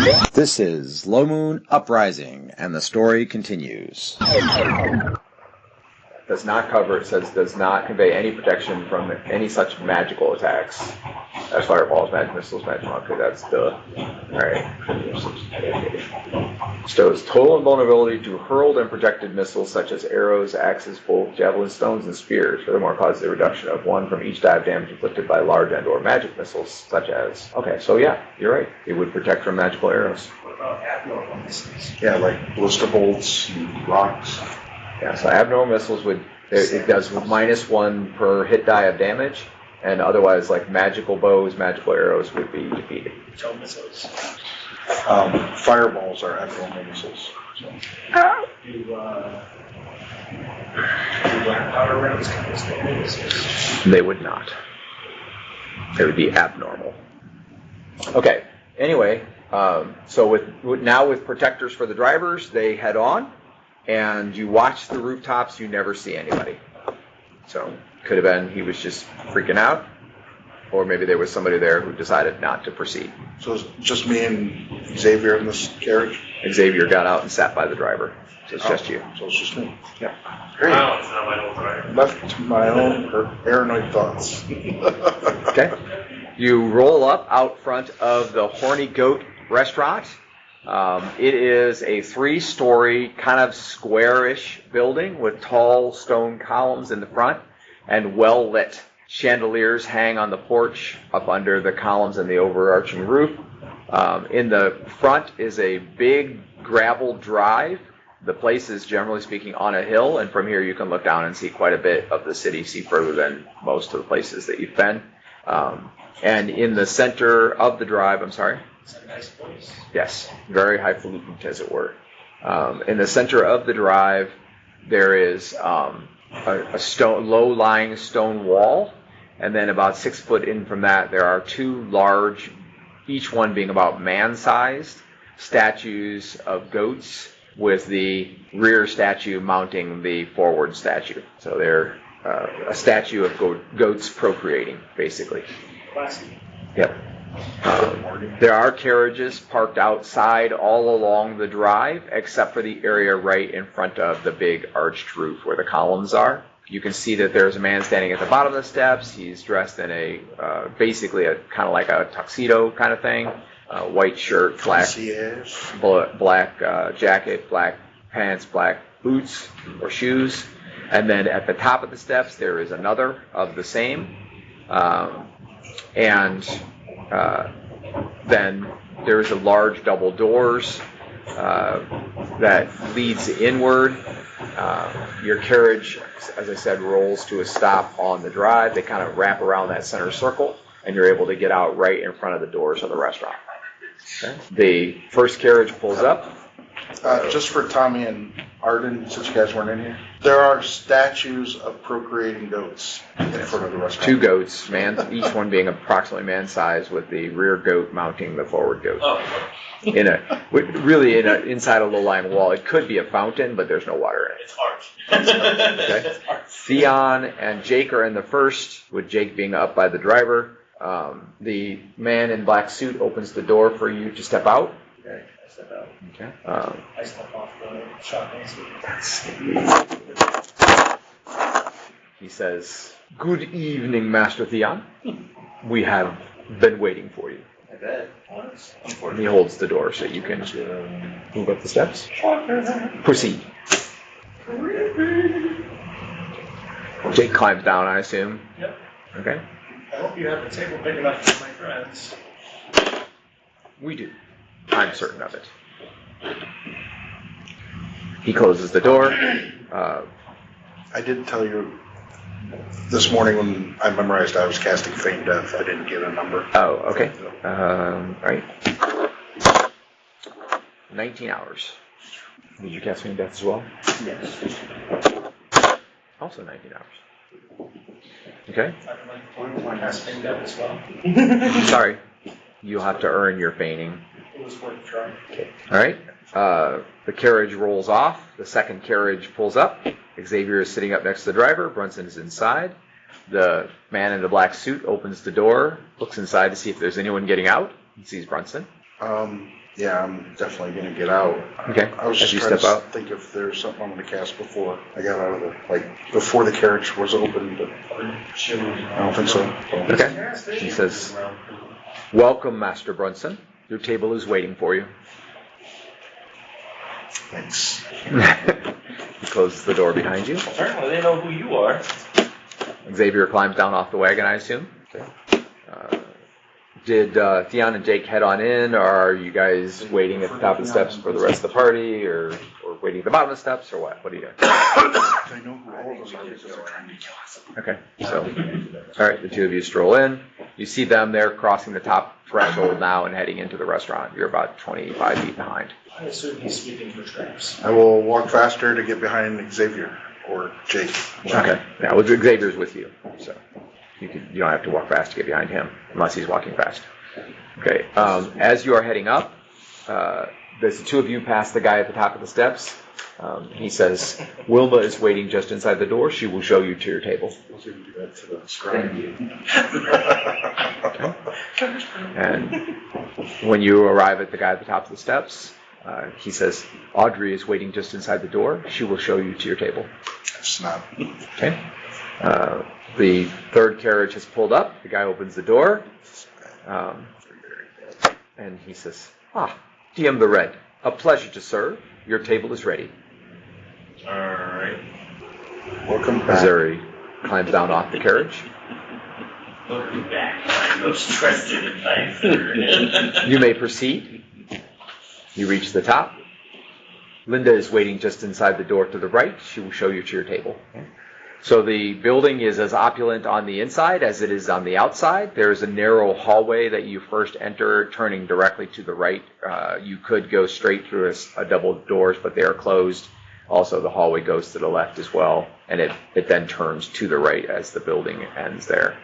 This is Low Moon Uprising, and the story continues. Does not cover, it says, does not convey any protection from any such magical attacks. As fireballs, magic missiles, magic okay, that's the... Alright. Bestows total invulnerability to hurled and projected missiles such as arrows, axes, bolts, javelins, stones, and spears. Furthermore, causes a reduction of 1 from each die of damage inflicted by large and or magic missiles such as... Okay, so yeah, you're right. It would protect from magical arrows. What about abnormal missiles? Yeah, like blister bolts and rocks. Yeah, so abnormal missiles would, it does -1 per hit die of damage, and otherwise, like magical bows, magical arrows would be defeated. Gel missiles. Fireballs are abnormal missiles. So. Do black powder rounds count as normal missiles? They would not. They would be abnormal. Okay, anyway, so with protectors for the drivers, they head on. And you watch the rooftops, you never see anybody. So, could have been he was just freaking out, or maybe there was somebody there who decided not to proceed. So it's just me and Xavier in this carriage? Xavier got out and sat by the driver. So it's just you. So it's just me. Yep. Great. Wow, it's not my old driver. Left to my own paranoid thoughts. Okay. You roll up out front of the Horny Goat restaurant. It is a 3-story, kind of squarish building with tall stone columns in the front and well-lit. Chandeliers hang on the porch up under the columns and the overarching roof. In the front is a big gravel drive. The place is, generally speaking, on a hill, and from here you can look down and see quite a bit of the city, see further than most of the places that you've been. And in the center of the drive, I'm sorry? It's a nice place. Yes, very highfalutin, as it were. In the center of the drive, there is a low-lying stone wall, and then about 6 foot in from that, there are 2 large, each one being about man-sized, statues of goats, with the rear statue mounting the forward statue. So they're a statue of goats procreating, basically. Classy. Yep. There are carriages parked outside all along the drive, except for the area right in front of the big arched roof where the columns are. You can see that there's a man standing at the bottom of the steps. He's dressed in a basically a kind of like a tuxedo kind of thing, white shirt, black jacket, black pants, black boots or shoes. And then at the top of the steps there is another of the same, then there's a large double doors that leads inward. Your carriage, as I said, rolls to a stop on the drive. They kind of wrap around that center circle, and you're able to get out right in front of the doors of the restaurant. Okay. The first carriage pulls up. Just for Tommy and Arden, since you guys weren't in here, there are statues of procreating goats in front of the restaurant. 2 goats, each one being approximately man-sized, with the rear goat mounting the forward goat. Oh. Inside a low-lying wall. It could be a fountain, but there's no water in it. It's art. Okay. It's art. Theon and Jake are in the first, with Jake being up by the driver. The man in black suit opens the door for you to step out. Okay, I step out. Okay. I step off the shotgun seat. He says, "Good evening, Master Theon. We have been waiting for you." I bet. And he holds the door so you can move up the steps. Proceed. Jake climbs down, I assume. Yep. Okay. I hope you have a table big enough for my friends. We do. I'm certain of it. He closes the door. I did tell you this morning when I memorized I was casting Feign Death. I didn't get a number. Oh, okay. All right. 19 hours. Did you cast Feign Death as well? Yes. Also 19 hours. Okay. I can like my casting death as well. Sorry. You'll have to earn your feigning. It was worth a try. Okay. All right. The carriage rolls off. The second carriage pulls up. Xavier is sitting up next to the driver. Brunson is inside. The man in the black suit opens the door, looks inside to see if there's anyone getting out. He sees Brunson. Yeah, I'm definitely going to get out. Okay. I was As just you trying step to out. think if there's something I'm going to cast before I got out of before the carriage was open, but I don't think so. Okay. He says, "Welcome, Master Brunson. Your table is waiting for you." Thanks. He closes the door behind you. Apparently they know who you are. Xavier climbs down off the wagon, I assume. Did Theon and Jake head on in, or are you guys waiting at the top of the steps for the rest of the party, or waiting at the bottom of the steps, or what? What do you guys? I know who all of us are because they're trying to kill us. Okay, so, all right, the two of you stroll in. You see them there crossing the top threshold now and heading into the restaurant. You're about 25 feet behind. I assume he's sweeping for traps. I will walk faster to get behind Xavier or Jake. Okay, yeah, well, Xavier's with you, so you don't have to walk fast to get behind him, unless he's walking fast. Okay, as you are heading up, there's the two of you pass the guy at the top of the steps. He says, "Wilma is waiting just inside the door. She will show you to your table." And when you arrive at the guy at the top of the steps, he says, "Audrey is waiting just inside the door. She will show you to your table." It's not. Okay. The third carriage has pulled up. The guy opens the door. And he says, DM the Red, a pleasure to serve. Your table is ready. Alright. Welcome back. Missouri climbs down off the carriage. Welcome back, my most trusted advisor. You may proceed. You reach the top. Linda is waiting just inside the door to the right. She will show you to your table. So the building is as opulent on the inside as it is on the outside. There is a narrow hallway that you first enter, turning directly to the right. You could go straight through a double doors, but they are closed. Also, the hallway goes to the left as well, and it then turns to the right as the building ends there.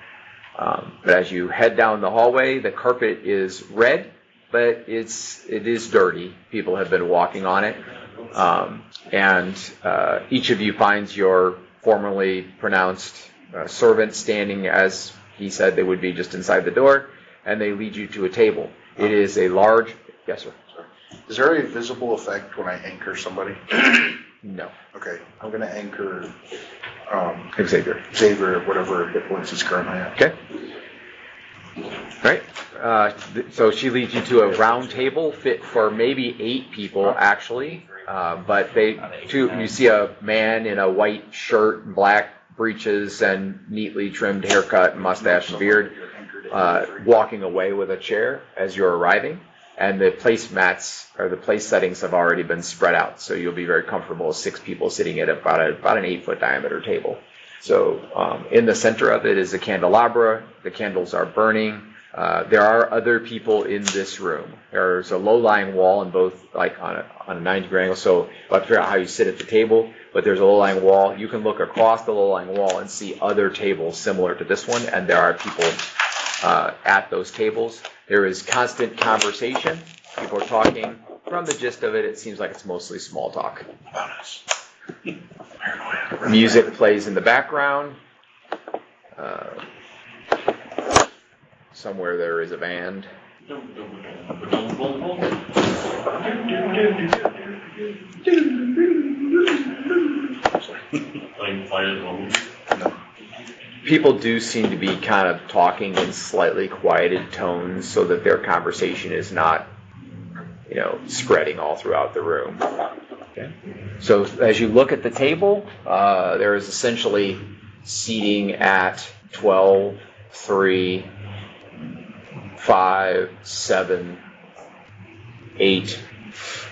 But as you head down the hallway, the carpet is red, but it is dirty. People have been walking on it. And each of you finds your formerly pronounced servant standing as he said they would be just inside the door, and they lead you to a table. It is a large... Yes, sir. Is there a visible effect when I anchor somebody? No. Okay, I'm going to anchor Xavier, whatever hit points he's currently at. Okay. All right. So she leads you to a round table fit for maybe 8 people, actually. But you see a man in a white shirt and black breeches and neatly trimmed haircut and mustache and beard walking away with a chair as you're arriving. And the placemats or the place settings have already been spread out, so you'll be very comfortable with 6 people sitting at about an 8-foot diameter table. So in the center of it is a candelabra. The candles are burning. There are other people in this room. There's a low-lying wall in both, like on a 90-degree angle, so I'll have to figure out how you sit at the table, but there's a low-lying wall. You can look across the low-lying wall and see other tables similar to this one, and there are people at those tables. There is constant conversation. People are talking. From the gist of it, it seems like it's mostly small talk. About us. Music plays in the background. Somewhere there is a band. People do seem to be kind of talking in slightly quieted tones so that their conversation is not, spreading all throughout the room. Okay. So as you look at the table, there is essentially seating at 12, 3, 5, 7, 8,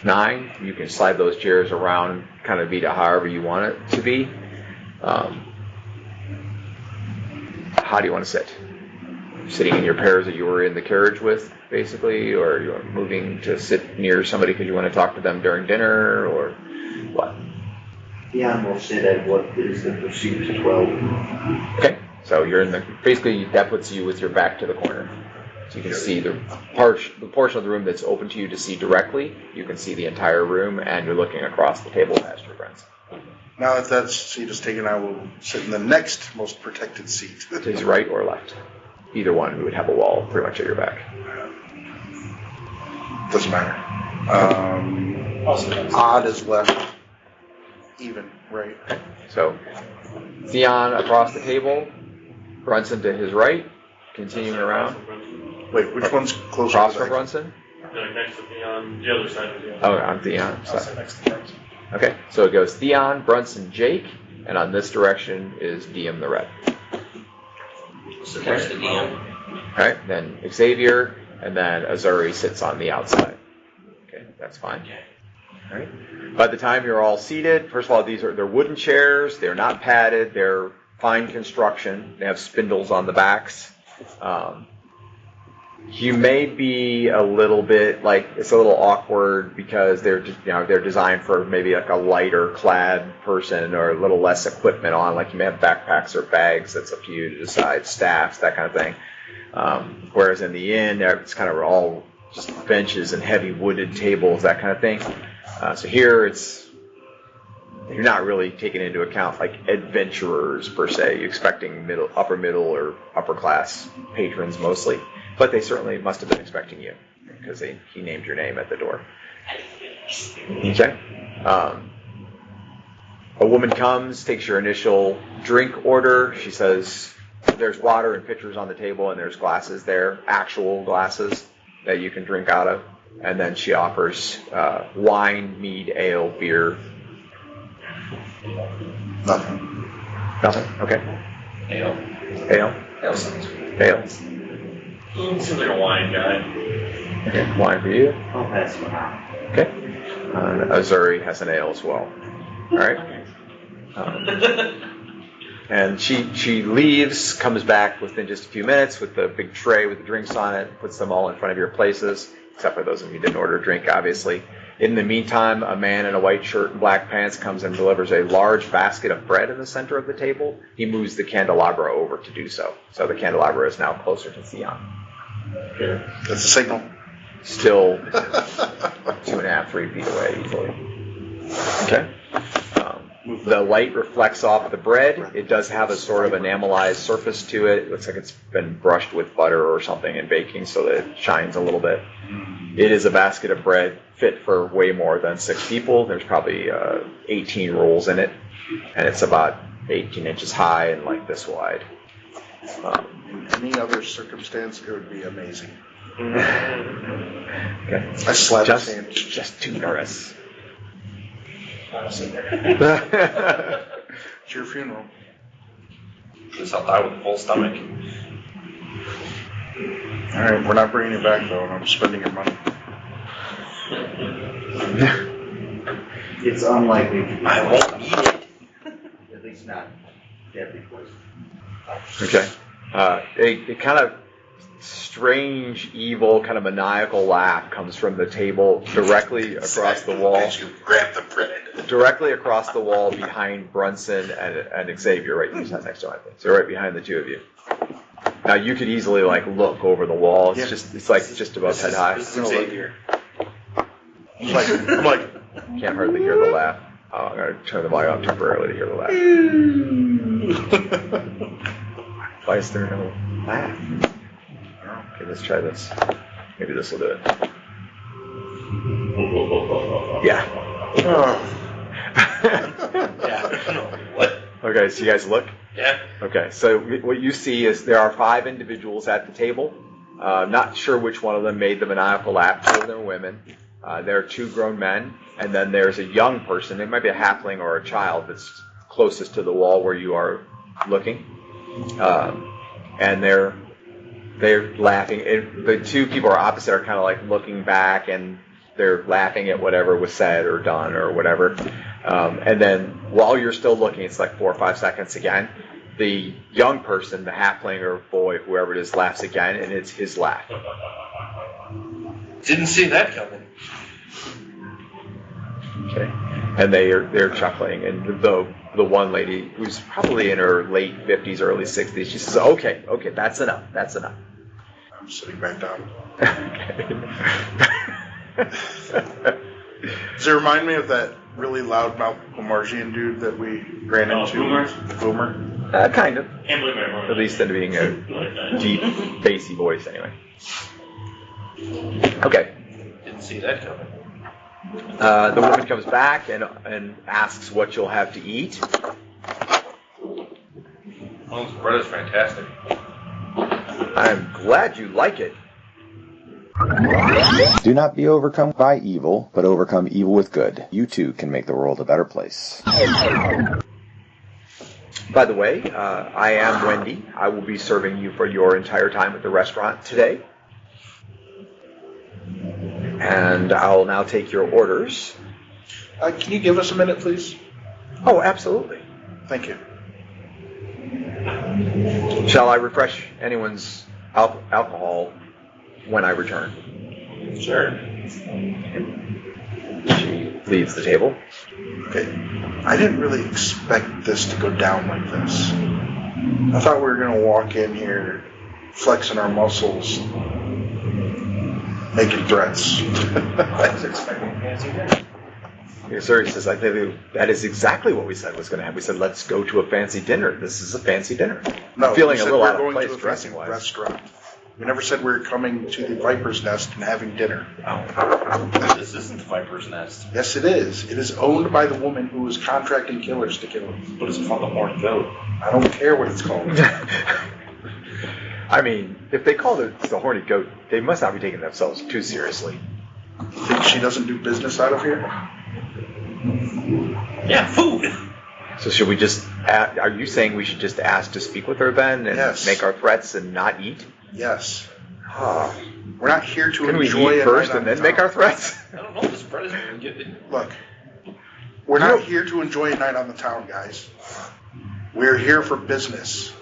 9. You can slide those chairs around, kind of be to however you want it to be. How do you want to sit? Sitting in your pairs that you were in the carriage with, basically, or you're moving to sit near somebody because you want to talk to them during dinner, or what? Yeah, we'll sit at what is the procedure 12. Okay, so you're in basically that puts you with your back to the corner. So you can see the portion of the room that's open to you to see directly. You can see the entire room, and you're looking across the table past your friends. Now that that seat is taken, I will sit in the next most protected seat. To his right or left. Either one, we would have a wall pretty much at your back. Doesn't matter. Also next. Odd is left. Even, right? So Theon across the table, Brunson to his right, continuing around. Wait, which one's closer Across to from the Brunson? Like next to the on the other side of the Oh, I'm Theon. Also Sorry. next to Brunson. Okay, so it goes Theon, Brunson, Jake, and on this direction is Diem the Red. So there's the DM. Alright, then Xavier, and then Azuri sits on the outside. Okay, that's fine. Alright. By the time you're all seated, first of all, they're wooden chairs, they're not padded, they're fine construction, they have spindles on the backs. You may be a little bit it's a little awkward because they're designed for maybe like a lighter clad person or a little less equipment on, like you may have backpacks or bags that's up to you to decide, staffs, that kind of thing. Whereas in the inn, it's kind of all just benches and heavy wooded tables, that kind of thing. So here you're not really taking into account like adventurers per se. You're expecting upper middle or upper class patrons mostly, but they certainly must have been expecting you because he named your name at the door. Okay. A woman comes, takes your initial drink order. She says there's water and pitchers on the table and there's glasses there, actual glasses that you can drink out of. And then she offers wine, mead, ale, beer. Nothing. Nothing? Okay. Ale. Ale? Ale sounds good. Ale. Seems like a wine guy. Okay. Wine for you. I'll pass one out. Okay. Azuri has an ale as well. All right. And she leaves, comes back within just a few minutes with the big tray with the drinks on it, puts them all in front of your places, except for those of you who didn't order a drink, obviously. In the meantime, a man in a white shirt and black pants comes and delivers a large basket of bread in the center of the table. He moves the candelabra over to do so. So the candelabra is now closer to Theon. That's a signal. Still 2.5, 3 feet away easily. Okay. The light reflects off the bread. It does have a sort of enamelized surface to it. It looks like it's been brushed with butter or something in baking so that it shines a little bit. It is a basket of bread fit for way more than 6 people. There's probably 18 rolls in it, and it's about 18 inches high and like this wide. In any other circumstance, it would be amazing. Okay. I slapped his hand. Just too nervous. Honestly, It's your funeral. Guess I'll die with a full stomach. All right, we're not bringing you back though, and I'm spending your money. It's unlikely to be. I won't eat it. At least not deadly poison. Okay. A kind of strange, evil, kind of maniacal laugh comes from the table directly across the wall. You grab the bread. Directly across the wall behind Brunson and Xavier, right? He's not next to him, I think. So right behind the two of you. Now you could easily look over the wall. It's just above head high. This is Xavier. I'm like, Can't hardly hear the laugh. Oh, I'm gonna turn the volume up temporarily to hear the laugh. Why is there no laugh? Okay, let's try this. Maybe this will do it. Yeah. What? Okay, so you guys look. Yeah. Okay, so what you see is there are 5 individuals at the table. Not sure which one of them made the maniacal laugh. 2 of them are women. There are 2 grown men, and then there's a young person. It might be a halfling or a child that's closest to the wall where you are looking. And they're laughing. The 2 people are opposite are kind of looking back, and they're laughing at whatever was said or done or whatever. And then while you're still looking, it's 4 or 5 seconds again. The young person, the halfling or boy, whoever it is, laughs again, and it's his laugh. Didn't see that coming. Okay, and they're chuckling, and the one lady who's probably in her late 50s, early 60s, she says, "Okay, that's enough. That's enough." I'm sitting back down. Does it remind me of that really loudmouth Lamargian dude that we ran into? Boomer? Boomer? Kind of. Can't believe I remember. At least into being a deep, bassy voice, anyway. Okay. Didn't didn't see that coming. The woman comes back and asks what you'll have to eat. Oh, this bread is fantastic. I'm glad you like it. Do not be overcome by evil, but overcome evil with good. You too can make the world a better place. By the way, I am Wendy. I will be serving you for your entire time at the restaurant today. And I'll now take your orders. Can you give us a minute, please? Oh, absolutely. Thank you. Shall I refresh anyone's alcohol when I return? Sure. She leaves the table. Okay. I didn't really expect this to go down like this. I thought we were going to walk in here flexing our muscles, making threats. I was expecting fancy dinner. Yes, sir. He says, I think that is exactly what we said was going to happen. We said, let's go to a fancy dinner. This is a fancy dinner. No, I'm feeling we a said little we're out of going place to a fancy dressing-wise. restaurant. We never said we were coming to the Viper's Nest and having dinner. This isn't the Viper's Nest. Yes, it is. It is owned by the woman who is contracting killers to kill him. But it's called the Horny Goat. I don't care what it's called. I mean, if they call it the Horny Goat, they must not be taking themselves too seriously. Think she doesn't do business out of here? Yeah, food. So should we just, are you saying we should just ask to speak with her then and Yes. make our threats and not eat? Yes. Ah, We're not here to can we enjoy eat a first night and on then the make town. our threats? I don't know. This bread is really good. Look, we're not here to enjoy a night on the town, guys. We're here for business.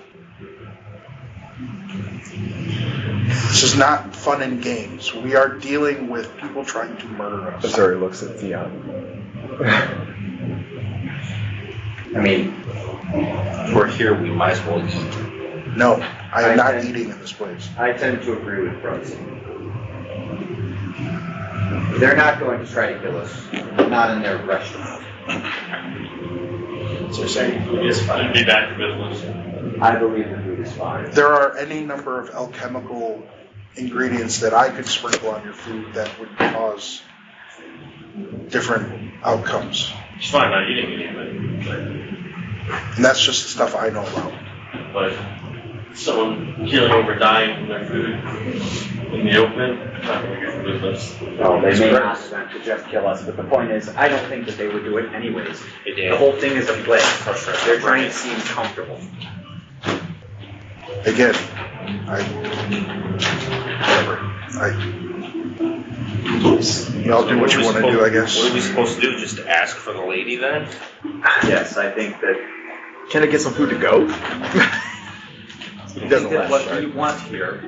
This is not fun and games. We are dealing with people trying to murder us. Missouri looks at Theon. I mean, if we're here, we might as well eat. No, I am not I- eating in this place. I tend to agree with Bryson. They're not going to try to kill us. Not in their restaurant. So you're saying food is It'd fine. be back to business. I believe the food is fine. There are any number of alchemical ingredients that I could sprinkle on your food that would cause different outcomes. It's fine not eating anything, And that's just the stuff I know about. but someone keeling over dying from their food in the open, not going to get the business. Oh, they may not attempt to just kill us, but the point is, I don't think that they would do it anyways. They did. The whole thing is a play. They're trying to seem comfortable. Again, y'all do what you want to do, I guess. What are we supposed to do? Just ask for the lady then? Yes, I think that, Can I get some food to go? I think that what we want here,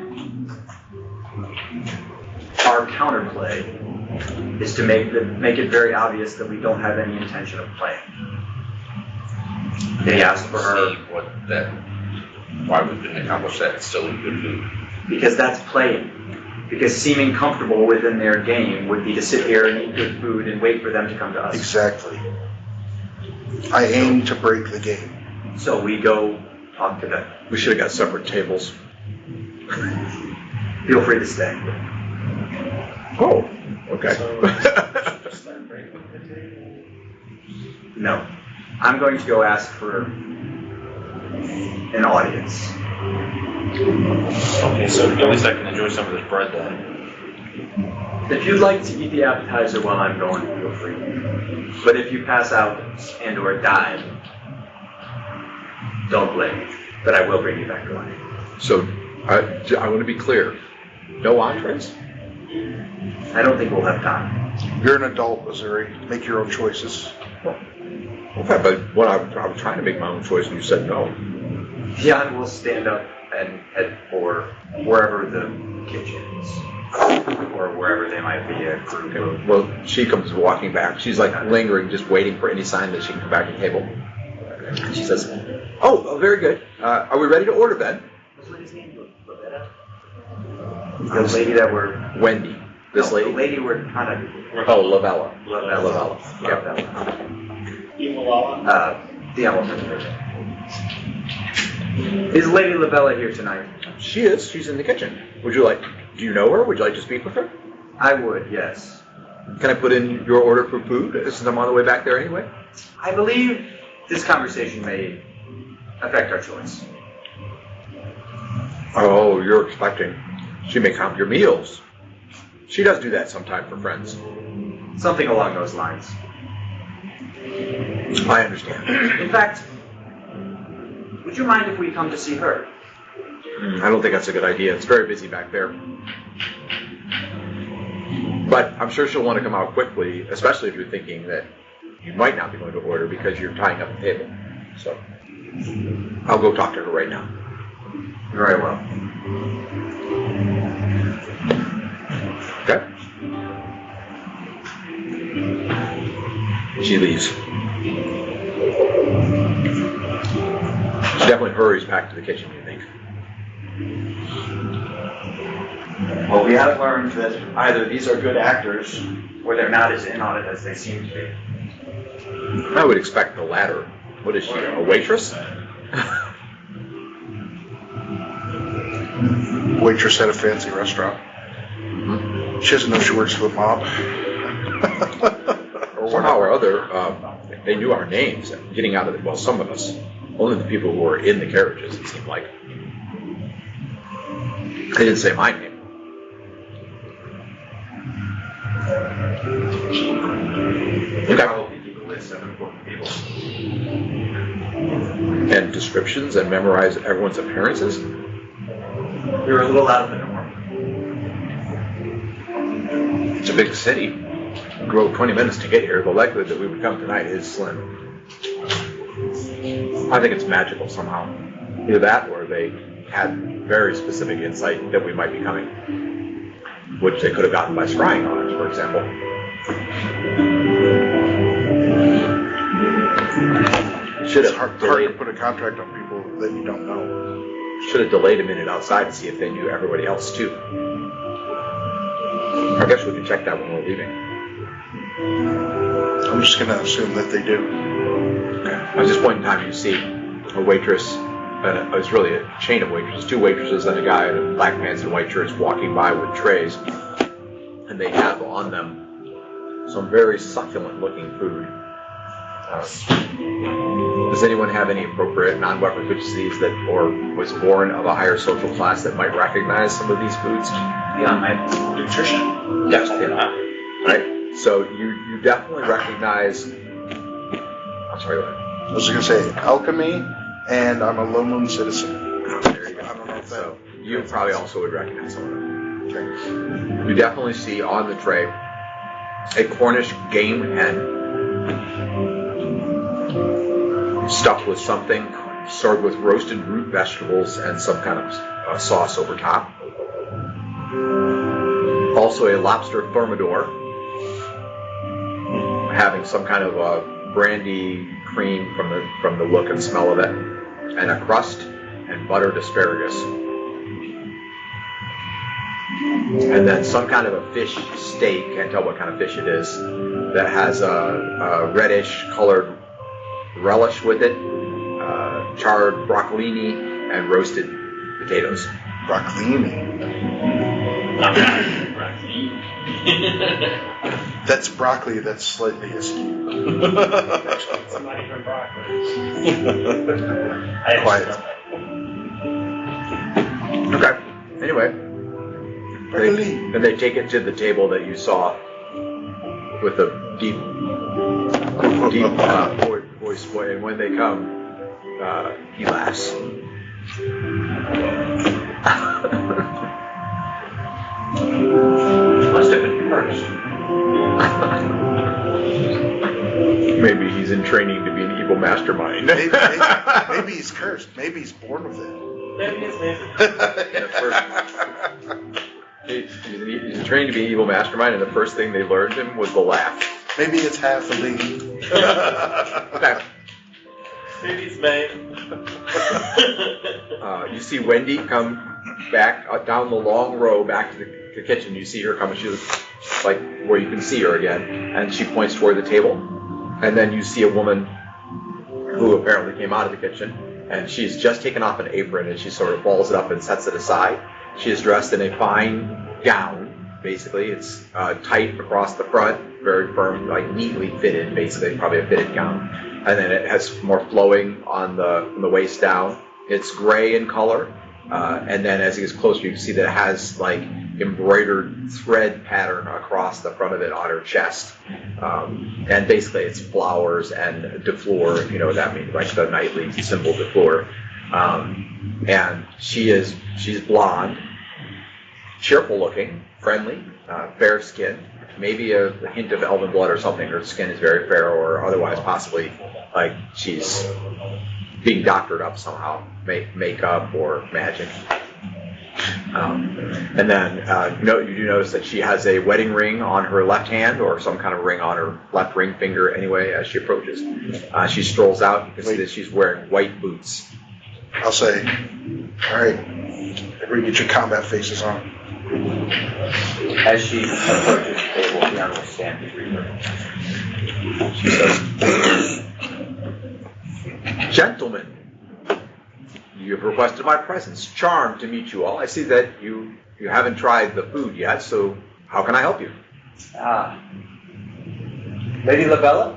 our counterplay, is to make it very obvious that we don't have any intention of playing. They asked for her See what that. Why we couldn't accomplish that? It's still good food. because that's playing. Because seeming comfortable within their game would be to sit here and eat good food and wait for them to come to us. Exactly. I aim to break the game. So we go talk to them. We should have got separate tables. Feel free to stay. Oh, okay. Just start breaking the table. No. I'm going to go ask for an audience. Okay, so at least I can enjoy some of this bread then. If you'd like to eat the appetizer while I'm going, feel free. But if you pass out and or die, don't blame me. But I will bring you back to life. So, I want to be clear. No entrees? I don't think we'll have time. You're an adult, Missouri. Make your own choices. Okay, but when I was trying to make my own choice and you said no. Jan will stand up and head for wherever the kitchen is. Or wherever they might be a group Okay. of. Well, she comes walking back. She's like lingering, just waiting for any sign that she can come back to the table. And she says, oh, very good. Are we ready to order then? What's the lady's name? The lady that we're. Wendy. This No, lady? The lady we're kind of. Oh, Lovelle. Lovelle. Yeah. The elephant. Is Lady Lovelle here tonight? She is. She's in the kitchen. Do you know her? Would you like to speak with her? I would, yes. Can I put in your order for food since I'm on the way back there anyway? I believe this conversation may affect our choice. Oh, you're expecting she may comp your meals. She does do that sometime for friends. Something along those lines. I understand. In fact, would you mind if we come to see her? I don't think that's a good idea. It's very busy back there. But I'm sure she'll want to come out quickly, especially if you're thinking that you might not be going to order because you're tying up the table. So I'll go talk to her right now. Very well. Okay? She leaves. She definitely hurries back to the kitchen, you think? Well, we have learned that either these are good actors, or they're not as in on it as they seem to be. I would expect the latter. What is she, a waitress? Waitress at a fancy restaurant. She doesn't know she works for the mob. Somehow or other, they knew our names. Getting out of it, well, some of us. Only the people who were in the carriages, it seemed like. They didn't say my name. Probably keep a list of important people. And descriptions and memorize everyone's appearances. We were a little out of the norm. It's a big city. It drove 20 minutes to get here. The likelihood that we would come tonight is slim. I think it's magical somehow. Either that or they had very specific insight that we might be coming, which they could have gotten by scrying on us, for example. Should It's have hard to put a contract on people that you don't know. Should have delayed a minute outside to see if they knew everybody else too. I guess we can check that when we're leaving. I'm just going to assume that they do. At this point in time, you see a waitress, and it's really a chain of waitresses, two waitresses and a guy in black pants and white shirts walking by with trays, and they have on them some very succulent-looking food. Does anyone have any appropriate non-weapon proficiencies that, or was born of a higher social class that might recognize some of these foods? Yeah, my nutrition. Yes. Right. So you definitely recognize. I'm sorry. Go ahead. I was going to say alchemy, and I'm a low moon citizen. There you go. I don't know if that. So you probably also would recognize some of them. Okay. You definitely see on the tray a Cornish game hen stuffed with something, served with roasted root vegetables and some kind of sauce over top. Also a lobster thermidor, having some kind of a brandy cream from the look and smell of it, and a crust and buttered asparagus. And then some kind of a fish steak, can't tell what kind of fish it is, that has a reddish colored relish with it, charred broccolini, and roasted potatoes. Broccolini. That's broccoli that's slightly askew. It's not even broccoli. Quiet. Okay. Anyway, they take it to the table that you saw with a deep voice, and when they come, he laughs. Must have been cursed. Maybe he's in training to be an evil mastermind. Maybe he's cursed. Maybe he's born with it. Maybe it's He's in training to be an evil mastermind, and the first thing they learned him was the laugh. Maybe it's half a leaf. Okay. Maybe it's May. You see Wendy come back down the long row back to the kitchen. You see her coming. She's like where you can see her again, and she points toward the table. And then you see a woman who apparently came out of the kitchen, and she's just taken off an apron, and she sort of balls it up and sets it aside. She is dressed in a fine gown basically. It's tight across the front, very firm, like neatly fitted, basically, probably a fitted gown. And then it has more flowing on the waist down. It's gray in color. And then as it gets closer, you can see that it has like embroidered thread pattern across the front of it on her chest. And basically it's flowers and de fleur, you know what that means, like the knightly symbol de fleur. And she's blonde, cheerful looking, friendly, fair skin, maybe a hint of elven blood or something. Her skin is very fair, or otherwise possibly like she's being doctored up somehow, makeup or magic. And then you do notice that she has a wedding ring on her left hand, or some kind of ring on her left ring finger anyway as she approaches. She strolls out. You can see that she's wearing white boots. I'll say, all right, everybody get your combat faces on. As she approaches the table, Leon will stand to greet her. She says, "Gentlemen, you have requested my presence. Charmed to meet you all. I see that you haven't tried the food yet, so how can I help you?" Ah. Lady Lovelle?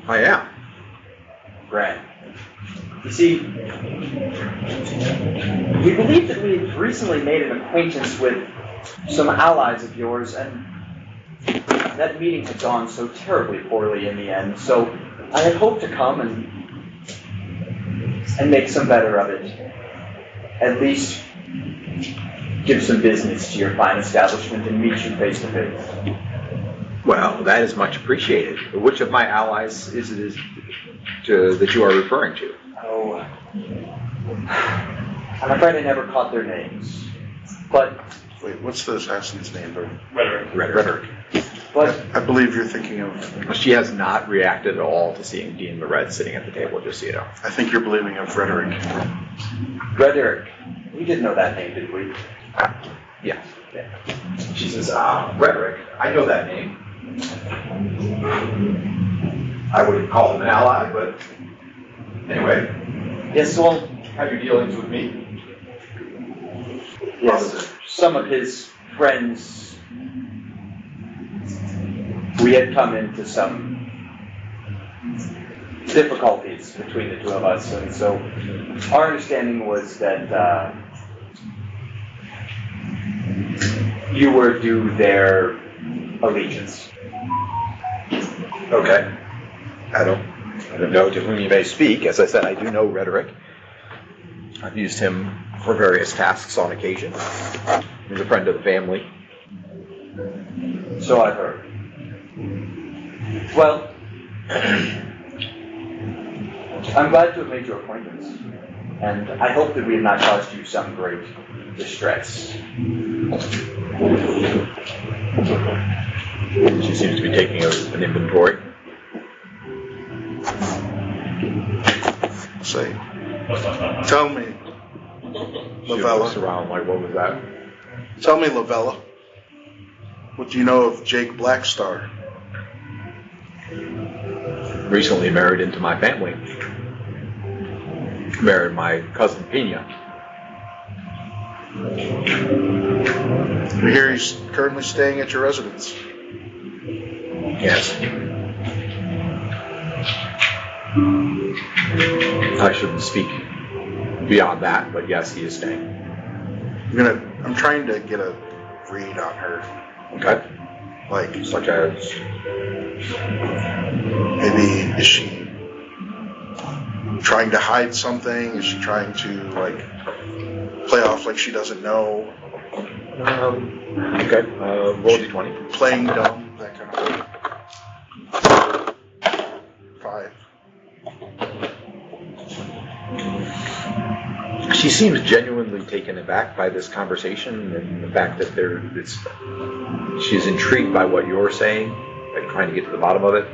I am. Grand. You see, we believe that we had recently made an acquaintance with some allies of yours, and that meeting had gone so terribly poorly in the end, so I had hoped to come and make some better of it. At least give some business to your fine establishment and meet you face to face. Well, that is much appreciated. Which of my allies is it that you are referring to? Oh, I'm afraid I never caught their names. But Wait, what's the assassin's name? Rhetoric. But I believe you're thinking of. She has not reacted at all to seeing Dean the Red sitting at the table, just so you know. I think you're believing of Rhetoric. Rhetoric, we didn't know that name, did we? Yeah. She says, Rhetoric, I know that name. I wouldn't call him an ally, but anyway. Yes, well, Have your dealings with me? yes, some of his friends, we had come into some difficulties between the two of us, and so our understanding was that you were due their allegiance. Okay. I don't know to whom you may speak. As I said, I do know Rhetoric. I've used him for various tasks on occasion. He's a friend of the family. So I've heard. Well, I'm glad to have made your acquaintance, and I hope that we have not caused you some great distress. She seems to be taking an inventory. Say, tell me, She looks Lovella. around like, what was that? Tell me, Lovella. What do you know of Jake Blackstar? Recently married into my family. Married my cousin Pina. I hear he's currently staying at your residence. Yes. I shouldn't speak beyond that, but yes, he is staying. I'm trying to get a read on her. Okay. Like, Such as, maybe is she trying to hide something? Is she trying to play off like she doesn't know? okay, roll d20. Playing dumb, that kind of thing. 5. She seems genuinely taken aback by this conversation and the fact that she's intrigued by what you're saying, like trying to get to the bottom of it.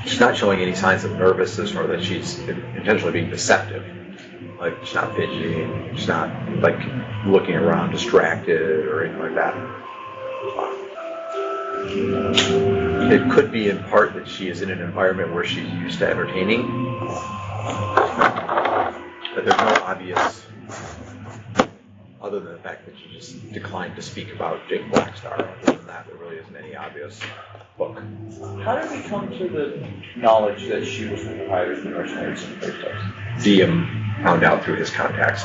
She's not showing any signs of nervousness or that she's intentionally being deceptive. Like, she's not fidgeting, she's not looking around distracted or anything like that. It could be in part that she is in an environment where she's used to entertaining, but there's no obvious other than the fact that you just declined to speak about Jake Blackstar. Other than that, there really isn't any obvious hook. How did we come to the knowledge that she was one of the hires the mercenaries in the first place? Diem found out through his contacts.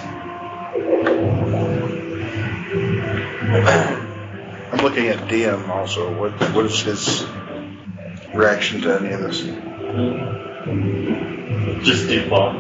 I'm looking at DM also. What is his reaction to any of this? Just default.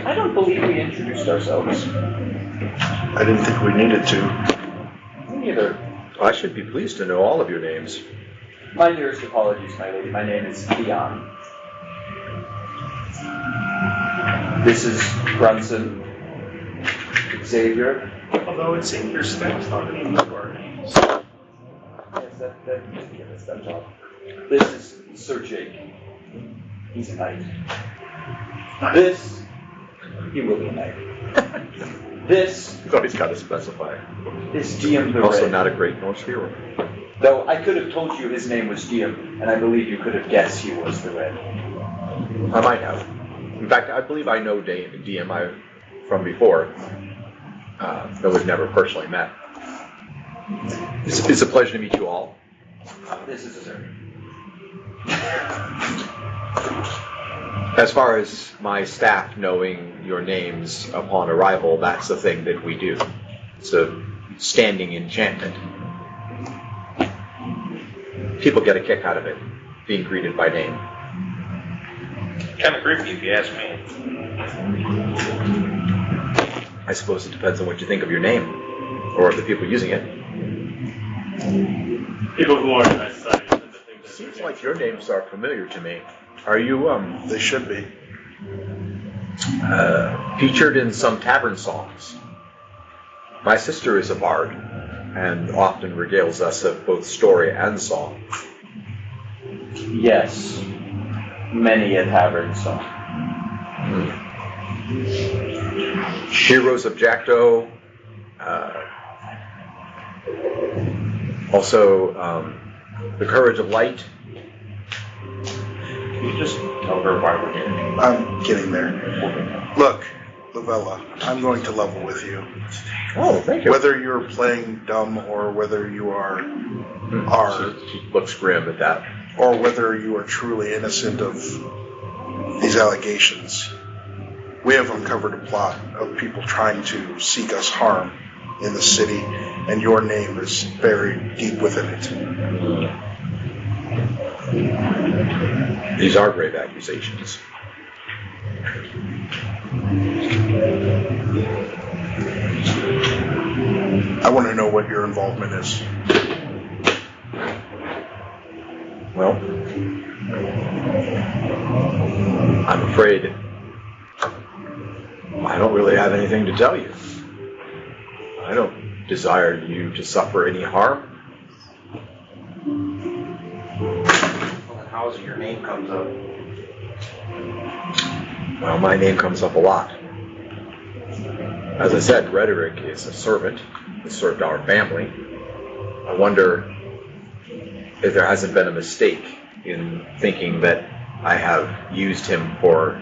I don't believe we introduced ourselves. I didn't think we needed to. Me neither. I should be pleased to know all of your names. My dearest apologies, my lady. My name is Leon. This is Brunson. Xavier. Although it seems your staff's not going to know our names. Yes, that give us that job. This is Sir Jake. He's a knight. This, he will be a knight. This You've always got to specify. is Diem the Also Red. not a great Norse hero. Though I could have told you his name was Diem, and I believe you could have guessed he was the Red. I might have. In fact, I believe I know Diem from before. Though we've never personally met. It's a pleasure to meet you all. This is a sir. As far as my staff knowing your names upon arrival, that's the thing that we do. It's a standing enchantment. People get a kick out of it, being greeted by name. Kind of creepy if you ask me. I suppose it depends on what you think of your name, or of the people using it. People who are nice side tend to think that Seems like your names are familiar to me. Are you, They should be. featured in some tavern songs? My sister is a bard, and often regales us of both story and song. Yes. Many a tavern song. Heroes of Jackdaw, also The Courage of Light. Can you just tell her why we're here? I'm getting there. Look, Lovella, I'm going to level with you. Oh, thank you. Whether you're playing dumb or whether you are She looks grim at that. or whether you are truly innocent of these allegations, we have uncovered a plot of people trying to seek us harm in the city, and your name is buried deep within it. These are grave accusations. I want to know what your involvement is. Well, I'm afraid I don't really have anything to tell you. I don't desire you to suffer any harm. Well, how's your name comes up? Well, my name comes up a lot. As I said, Rhetoric is a servant who served our family. I wonder if there hasn't been a mistake in thinking that I have used him for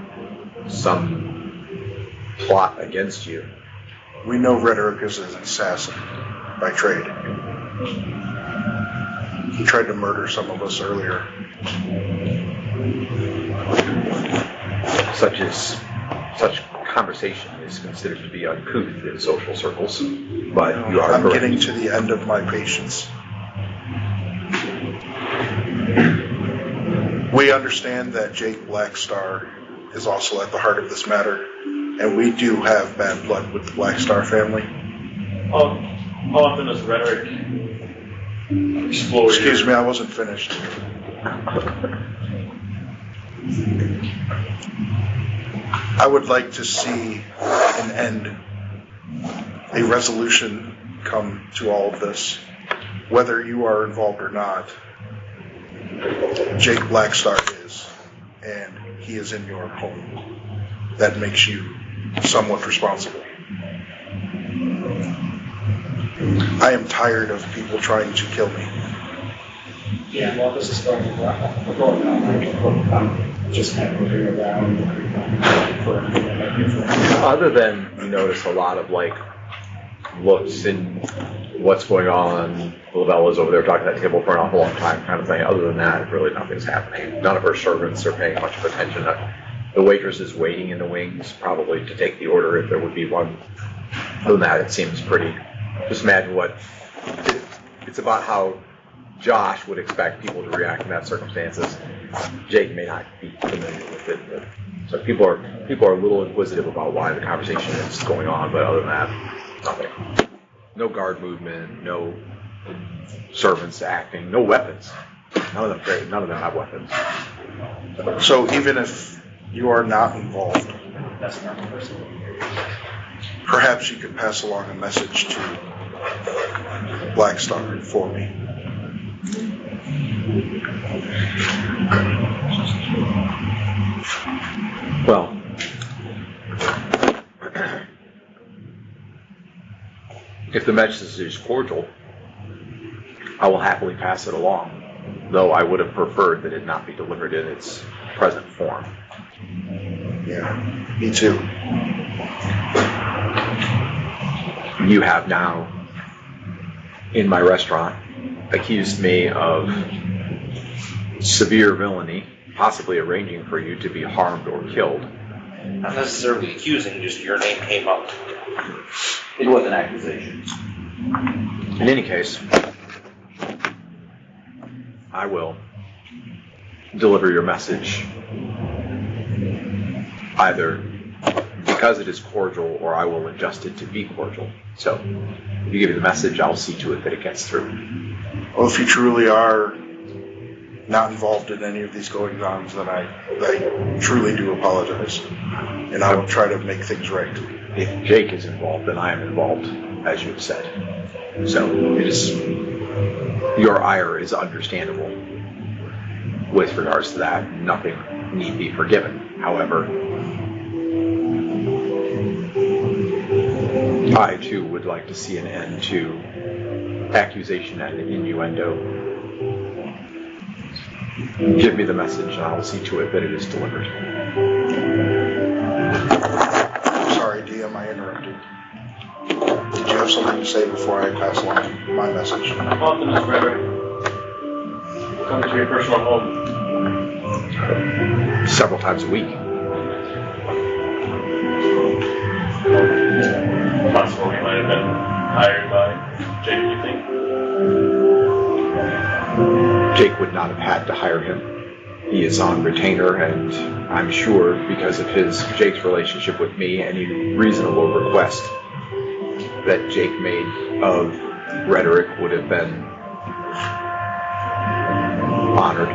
some plot against you. We know Rhetoric is an assassin by trade. He tried to murder some of us earlier. Such conversation is considered to be uncouth in social circles, but you are I'm correct. getting to the end of my patience. We understand that Jake Blackstar is also at the heart of this matter, and we do have bad blood with the Blackstar family. How often does Rhetoric explore Excuse me, I wasn't finished. I would like to see an end, a resolution come to all of this, whether you are involved or not. Jake Blackstar is, and he is in your home. That makes you somewhat responsible. I am tired of people trying to kill me. Yeah, well, this is going around. We're going down. I'm just kind of moving around for anything that might be for Other than you notice a lot of like looks and what's going on. Lovelle is over there talking at that table for an awful long time, kind of thing. Other than that, really nothing's happening. None of her servants are paying much of attention. The waitress is waiting in the wings, probably to take the order if there would be one. Other than that, it seems pretty. Just imagine what it's about how Josh would expect people to react in that circumstances. Jake may not be familiar with it, but so people are a little inquisitive about why the conversation is going on. But other than that, nothing. No guard movement, no servants acting, no weapons. None of them have weapons. So even if you are not involved, That's not the person. perhaps you could pass along a message to Blackstar for me. Well, if the message is cordial, I will happily pass it along, though I would have preferred that it not be delivered in its present form. Yeah, me too. You have now, in my restaurant, accused me of severe villainy, possibly arranging for you to be harmed or killed. Not necessarily accusing, just your name came up. It was an accusation. In any case, I will deliver your message either because it is cordial or I will adjust it to be cordial. So if you give me the message, I'll see to it that it gets through. Well, if you truly are not involved in any of these goings-ons, then I truly do apologize. And I will try to make things right. If Jake is involved, then I am involved, as you have said. So it is, your ire is understandable. With regards to that, nothing need be forgiven. However, I too would like to see an end to accusation and innuendo. Give me the message and I will see to it that it is delivered. Sorry, DM, I interrupted. Did you have something to say before I pass along my message? How often does Rhetoric come to your personal home? Several times a week. Possible he might have been hired by Jake, you think? Jake would not have had to hire him. He is on retainer, and I'm sure because of Jake's relationship with me, any reasonable request that Jake made of Rhetoric would have been honored.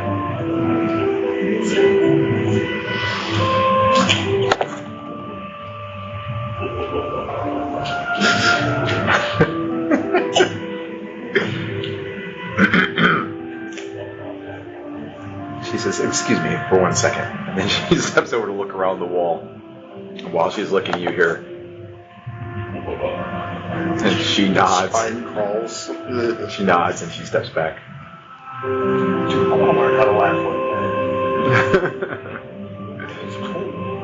She says, "Excuse me for 1 second," and then she steps over to look around the wall. While she's looking at you here, and she nods. Spine crawls. She nods and she steps back. I want to learn how to laugh like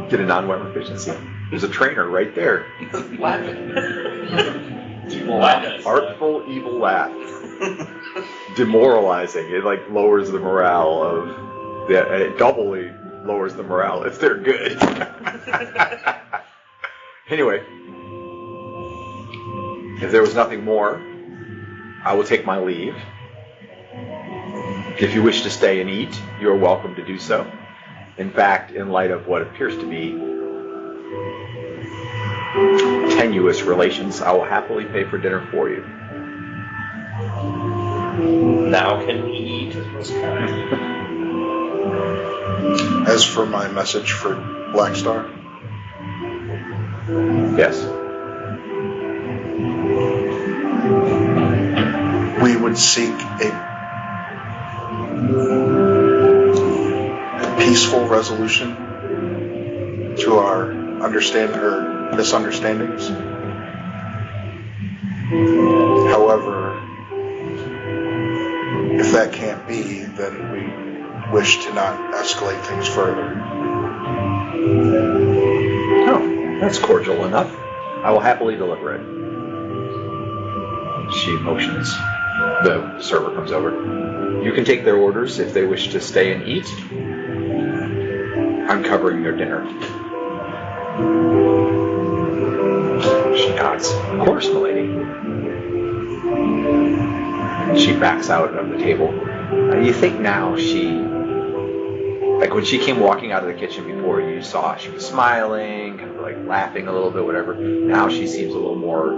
Get a non-weapon efficiency. There's a trainer right there. that. Laughing. Artful, evil laugh. Demoralizing. It like lowers the morale of. It doubly lowers the morale if they're good. Anyway, if there was nothing more, I will take my leave. If you wish to stay and eat, you are welcome to do so. In fact, in light of what appears to be tenuous relations, I will happily pay for dinner for you. Now can we eat? As for my message for Blackstar, Yes. we would seek a peaceful resolution to our misunderstandings. However, if that can't be, then we wish to not escalate things further. Oh, that's cordial enough. I will happily deliver it. She motions. The server comes over. You can take their orders if they wish to stay and eat. I'm covering their dinner. She nods. Of course, milady. She backs out of the table. You think now like when she came walking out of the kitchen before, you saw she was smiling, kind of like laughing a little bit, whatever. Now she seems a little more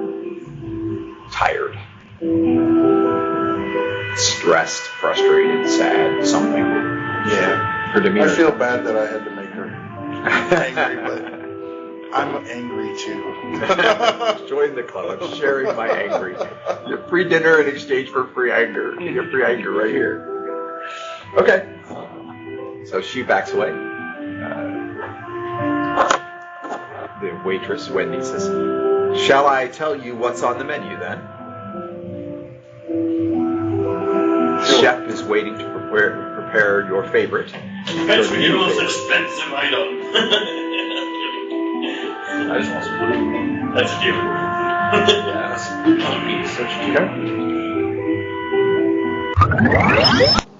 tired. Stressed, frustrated, sad, something. Yeah. Her demeanor. I feel bad that I had to make her angry, but I'm angry too. Join the club. I'm sharing my anger. You have free dinner in exchange for free anger. You get free anger right here. Okay. So she backs away. The waitress, Wendy, says, "Shall I tell you what's on the menu then?" Chef is waiting to prepare your favorite. Fetch me the most expensive item. I just want some food. That's a given. Yeah,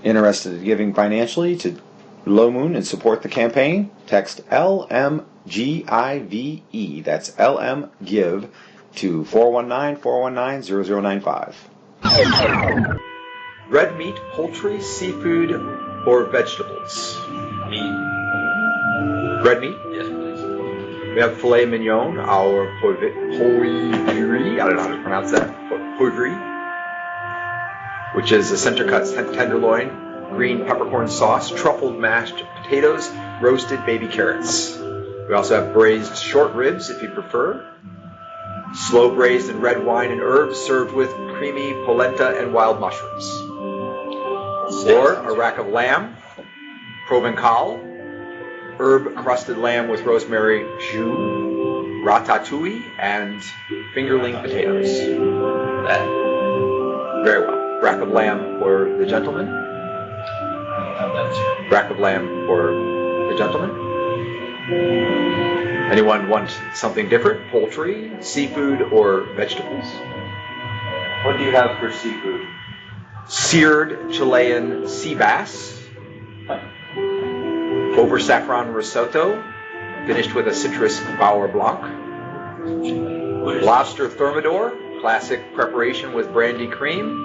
Interested in giving financially to Low Moon and support the campaign? Text LMGIVE, that's LMGIVE, to 419-419-0095. Red meat, poultry, seafood, or vegetables? meat. Red meat? Yes, please. We have filet mignon, our poivre, I don't know how to pronounce that, poivre, which is a center cut tenderloin, green peppercorn sauce, truffled mashed potatoes, roasted baby carrots. We also have braised short ribs if you prefer. Slow braised in red wine and herbs, served with creamy polenta and wild mushrooms. Or a rack of lamb, provencal, herb-crusted lamb with rosemary jus, ratatouille, and fingerling potatoes. That. Very well. Rack of lamb for the gentleman. Have that too. Rack of lamb for the gentleman. Anyone want something different? Poultry, seafood, or vegetables? What do you have for seafood? Seared Chilean sea bass. Over saffron risotto, finished with a citrus Bauer Blanc. Lobster thermidor, classic preparation with brandy cream,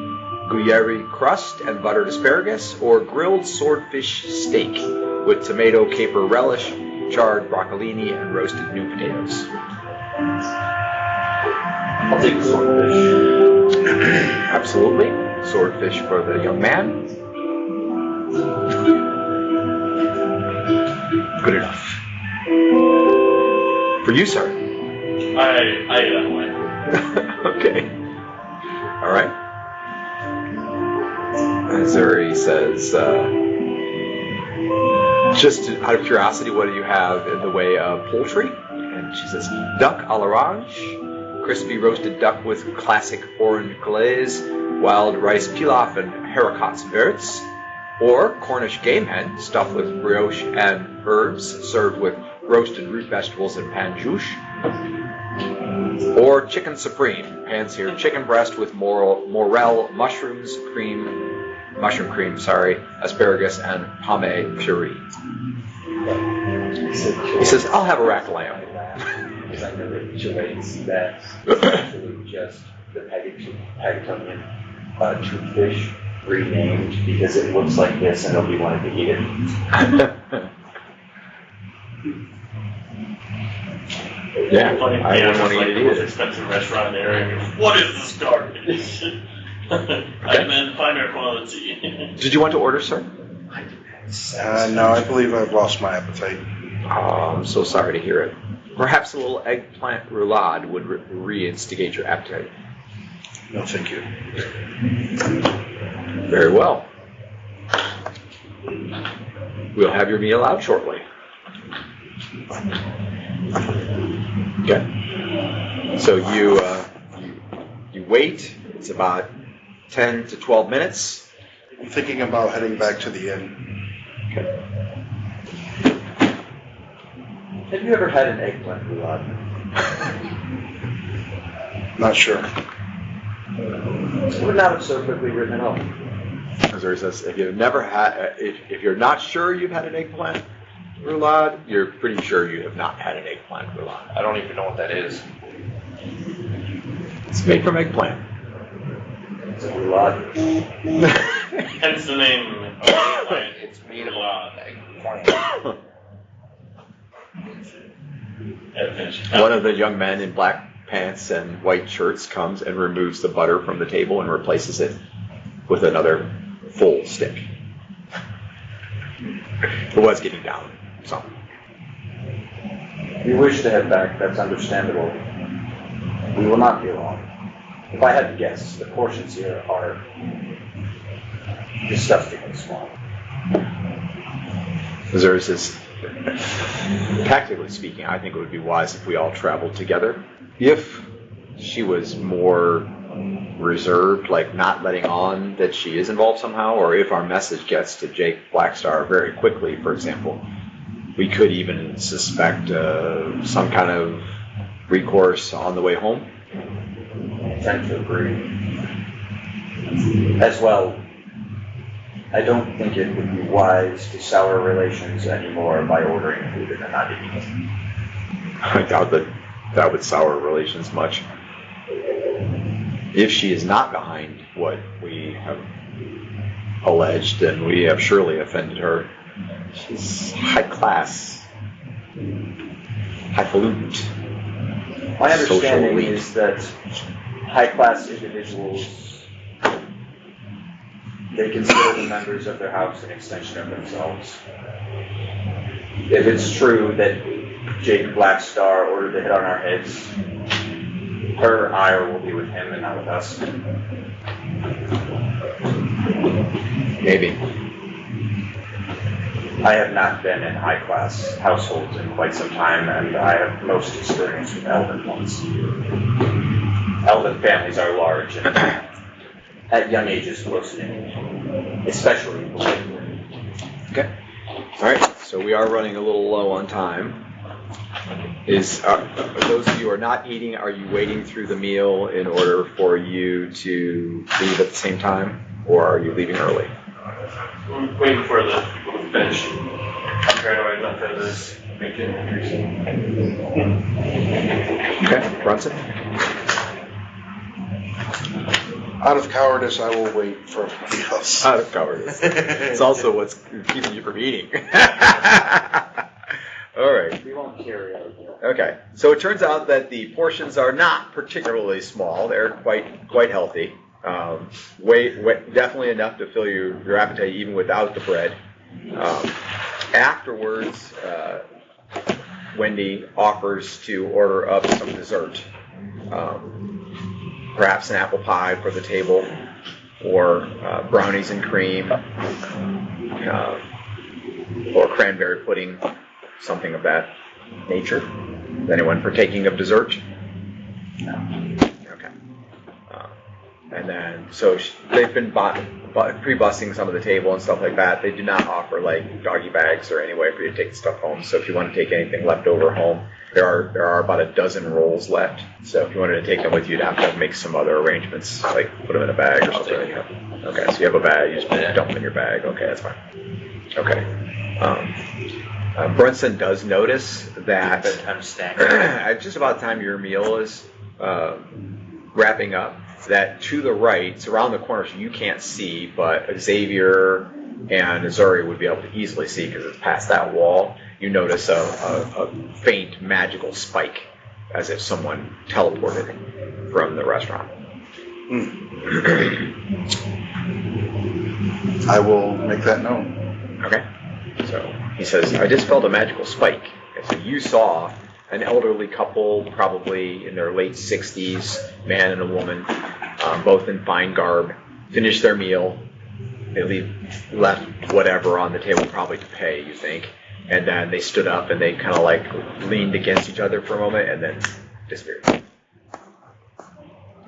Gruyere crust and buttered asparagus, or grilled swordfish steak with tomato caper relish, charred broccolini, and roasted new potatoes. I'll take the swordfish. Absolutely. Swordfish for the young man. Good enough. For you, sir. I eat that way. Okay. All right. Missouri says, just out of curiosity, what do you have in the way of poultry? And she says, duck à l'orange, crispy roasted duck with classic orange glaze, wild rice pilaf and haricots verts, or Cornish game hen stuffed with brioche and herbs, served with roasted root vegetables and pan juice, or chicken supreme, pan-seared chicken breast with morel mushroom cream, asparagus, and pomme puree. He says, I'll have a rack of lamb. Because I know that Chilean sea bass is actually just the Pagatonian toothfish renamed because it looks like this and nobody wanted to eat it. Yeah, Funny, I yeah, wouldn't want to like eat the it most either. expensive restaurant in the area. What is this garbage? I demand finer quality. Did you want to order, sir? No, I believe I've lost my appetite. Oh, I'm so sorry to hear it. Perhaps a little eggplant roulade would reinstigate your appetite. No, thank you. Very well. We'll have your meal out shortly. Okay. So you wait. It's about 10 to 12 minutes. I'm thinking about heading back to the inn. Have you ever had an eggplant roulade? Not sure. It would not have so quickly written off. Missouri says if you've never had, if you're not sure you've had an eggplant roulade, you're pretty sure you have not had an eggplant roulade. I don't even know what that is. It's made from eggplant. It's a roulade. Hence the name. It's made of eggplant. One of the young men in black pants and white shirts comes and removes the butter from the table and replaces it with another full stick. It was getting down, so. You wish to head back, that's understandable. We will not be long. If I had to guess, the portions here are disgustingly small. Missouri says, tactically speaking, I think it would be wise if we all traveled together. If she was more reserved, like not letting on that she is involved somehow, or if our message gets to Jake Blackstar very quickly, for example, we could even suspect some kind of recourse on the way home. I tend to agree. As well, I don't think it would be wise to sour relations anymore by ordering food and then not eating it. I doubt that would sour relations much. If she is not behind what we have alleged, then we have surely offended her. She's high class, highfalutin. My understanding social elite. is that high-class individuals, they consider the members of their house an extension of themselves. If it's true that Jake Blackstar ordered the hit on our heads, her ire will be with him and not with us. Maybe. I have not been in high-class households in quite some time, and I have most experience with elven ones. Elven families are large and at young ages close knit, especially politically. Okay. All right. So we are running a little low on time. Those of you who are not eating, are you waiting through the meal in order for you to leave at the same time, or are you leaving early? I'm waiting for the people to finish. I'm paranoid enough for this. Bacon and greasy. Okay. Brunson? Out of cowardice, I will wait for everybody else. Out of cowardice. It's also what's keeping you from eating. All right. We won't carry out. Okay. So it turns out that the portions are not particularly small. They're quite healthy. Definitely enough to fill your appetite even without the bread. Afterwards, Wendy offers to order up some dessert. Perhaps an apple pie for the table, or brownies and cream, or cranberry pudding, something of that nature. Is anyone partaking of dessert? No. Okay. And then, so they've been pre-busting some of the table and stuff like that. They do not offer like doggy bags or any way for you to take the stuff home. So if you want to take anything left over home, there are about a dozen rolls left. So if you wanted to take them with you, you'd have to make some other arrangements, like put them in a bag or something. Okay, so you have a bag, you just dump them in your bag. Okay, that's fine. Okay. Brunson does notice that just about the time your meal is wrapping up, that to the right, so around the corner, so you can't see, but Xavier and Azuri would be able to easily see because it's past that wall. You notice a faint magical spike, as if someone teleported from the restaurant. I will make that known. Okay. So he says, I just felt a magical spike. And so you saw an elderly couple, probably in their late 60s, man and a woman, both in fine garb, finish their meal. They left whatever on the table, probably to pay, you think. And then they stood up and they kind of like leaned against each other for a moment and then disappeared.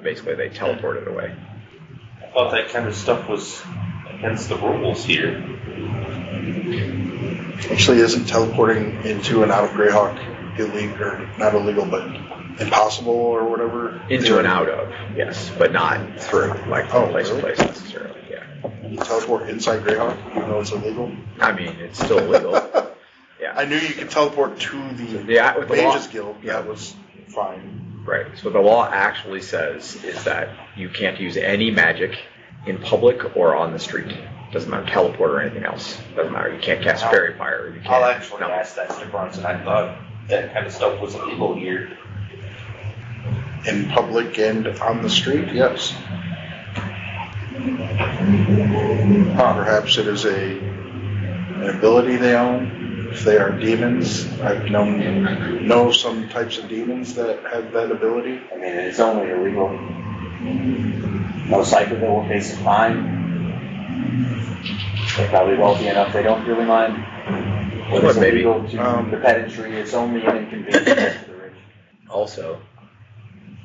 Basically, they teleport it away. I thought that kind of stuff was against the rules here. Actually, isn't teleporting into and out of Greyhawk illegal, or not illegal, but impossible or whatever? Into and out of, yes, but not through, like from place to place necessarily. Yeah. You teleport inside Greyhawk, even though it's illegal? I mean, it's still illegal. Yeah. I knew you could teleport to the Yeah, with the law. Mages Guild. Yeah. That was fine. Right. So what the law actually says is that you can't use any magic in public or on the street. Doesn't matter, teleport or anything else. Doesn't matter. You can't cast fairy fire. You can't. I'll actually no. ask that to Bronson. I thought that kind of stuff was illegal here. In public and on the street, yes. Perhaps it is an ability they own. If they are demons, I've know some types of demons that have that ability. I mean, it's only illegal. Most likely they will face a fine. They're probably wealthy enough they don't really mind. What is Maybe. illegal to the pedantry is only an inconvenience to the rich. Also,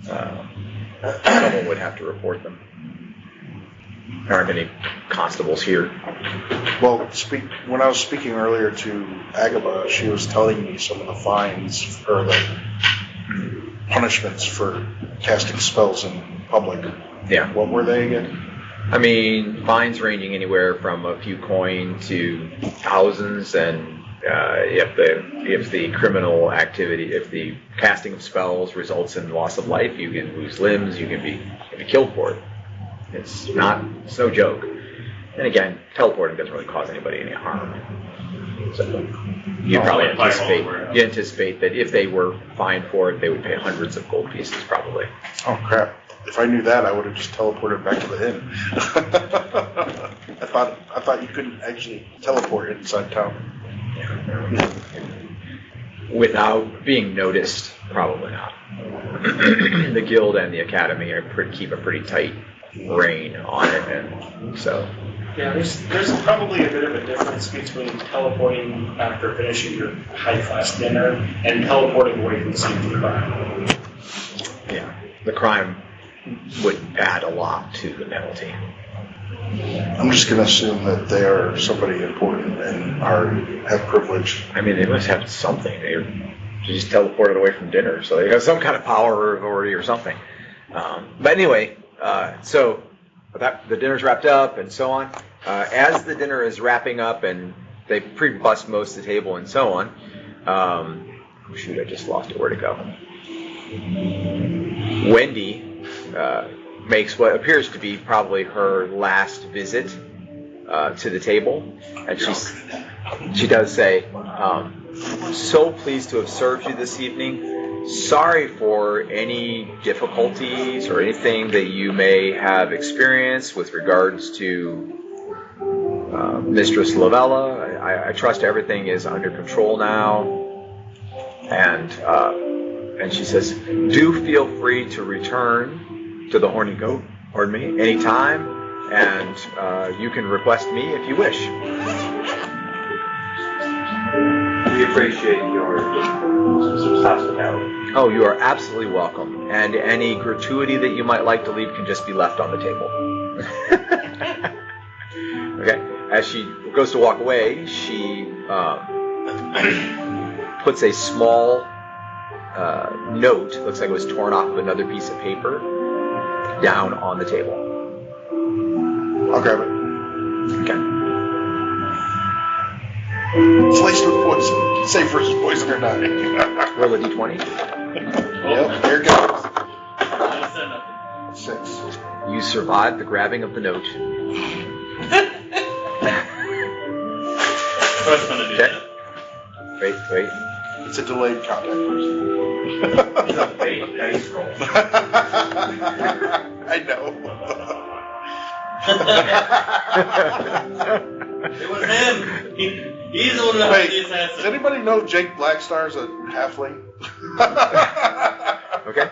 someone would have to report them. There aren't any constables here. Well, when I was speaking earlier to Agaba, she was telling me some of the fines or the punishments for casting spells in public. Yeah. What were they again? I mean, fines ranging anywhere from a few coin to thousands, and if the criminal activity, if the casting of spells results in loss of life, you can lose limbs, you can be killed for it. It's no joke. And again, teleporting doesn't really cause anybody any harm. So you probably anticipate that if they were fined for it, they would pay hundreds of gold pieces probably. Oh crap! If I knew that, I would have just teleported back to the inn. I thought you couldn't actually teleport inside town. Without being noticed, probably not. The guild and the academy keep a pretty tight rein on it, and so. Yeah, there's probably a bit of a difference between teleporting after finishing your high-class dinner and teleporting away from the scene of the crime. Yeah, the crime would add a lot to the penalty. I'm just going to assume that they are somebody important and have privilege. I mean, they must have something. They just teleported away from dinner, so they have some kind of power or authority or something. But anyway, so the dinner's wrapped up and so on. As the dinner is wrapping up and they pre-bust most of the table and so on, shoot, I just lost it. Where'd it go? Wendy makes what appears to be probably her last visit to the table, and she does say, "So pleased to have served you this evening. Sorry for any difficulties or anything that you may have experienced with regards to Mistress Lovelle. I trust everything is under control now." And she says, "Do feel free to return to the Horny Goat, anytime, and you can request me if you wish." We appreciate your hospitality. Oh, you are absolutely welcome. And any gratuity that you might like to leave can just be left on the table. Okay. As she goes to walk away, she puts a small note, looks like it was torn off of another piece of paper, down on the table. I'll grab it. Okay. It's laced with poison. Safe versus poison or not. Roll a d20. Yep, here it goes. 6. You survived the grabbing of the note. Okay. Wait. It's a delayed contact person. It's a fake dice roll. I know. It was him. He's the one that Wait, was the does assassin. anybody know Jake Blackstar's a halfling? Okay.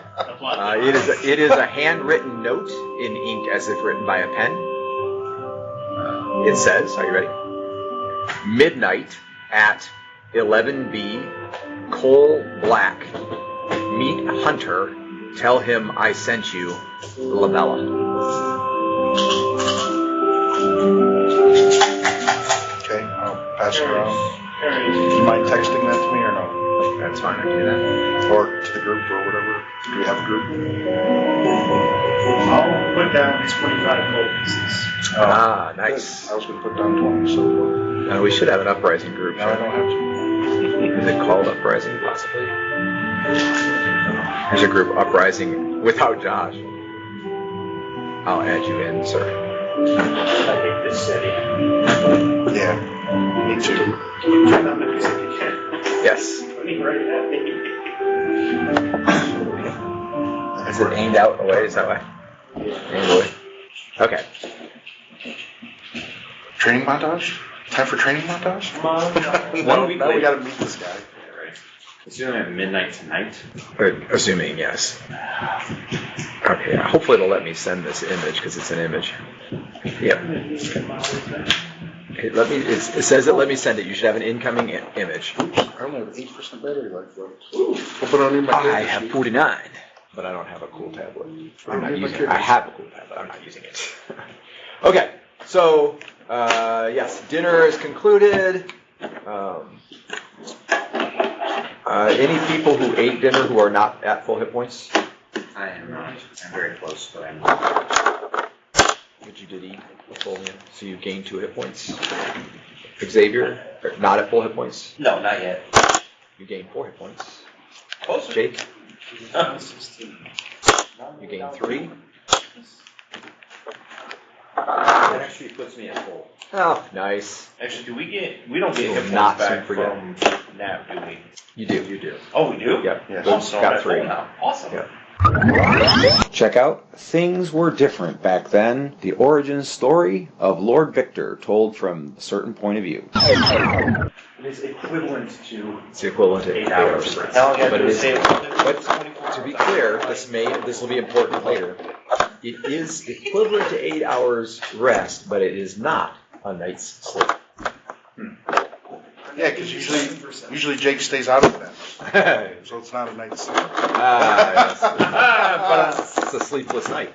It is a handwritten note in ink as if written by a pen. It says, are you ready? Midnight at 11B, Coal Black. Meet Hunter tell him I sent you, Lovelle. Okay, I'll pass it around. Do you mind texting that to me or no? That's fine, I can do that. Or to the group or whatever. Do we have a group? I'll put down 25 gold pieces. Ah, nice. I was going to put down 20, so. We should have an Uprising group. No, I don't have to. Is it called Uprising, possibly? There's a group, Uprising, without Josh. I'll add you in, sir. I hate this city. Yeah, me too. Turn on the music again. Yes. Running right at me. Is it aimed out away? Is that why? Aimed away. Okay. Training montage? Time for training montage? One week now we later. got to meet this guy. It's doing at midnight tonight. Assuming, yes. Okay, yeah, hopefully it'll let me send this image because it's an image. Yep. It says it let me send it. You should have an incoming image. Oops, I only have 8% battery life left. We'll put it on in my I have 49, but I don't have a cool tablet. I'm not using it. I have a cool tablet. I'm not using it. Okay, so yes, dinner is concluded. Any people who ate dinner who are not at full hit points? I am not. I'm very close, but I'm not. But you did eat a full meal, so you gained 2 hit points. Xavier, not at full hit points. No, not yet. You gained 4 hit points. Closer. Jake, you gained 3. That actually puts me at full. Oh, nice. Actually, we don't get hit Not points back soon forget. from NAP, do we? You do. You do. Oh, we do? Yep. Yes. Oh, so I'm Got at full 3. now. Awesome. Yep. Check out Things Were Different Back Then, the origin story of Lord Victor told from a certain point of view. It is equivalent to It's the equivalent to 8 hours. How long But do it you is- say? But to be clear, this will be important later. It is equivalent to 8 hours rest, but it is not a night's sleep. Yeah, because usually Jake stays out of bed, so it's not a night's sleep. Yes. But it's a sleepless night,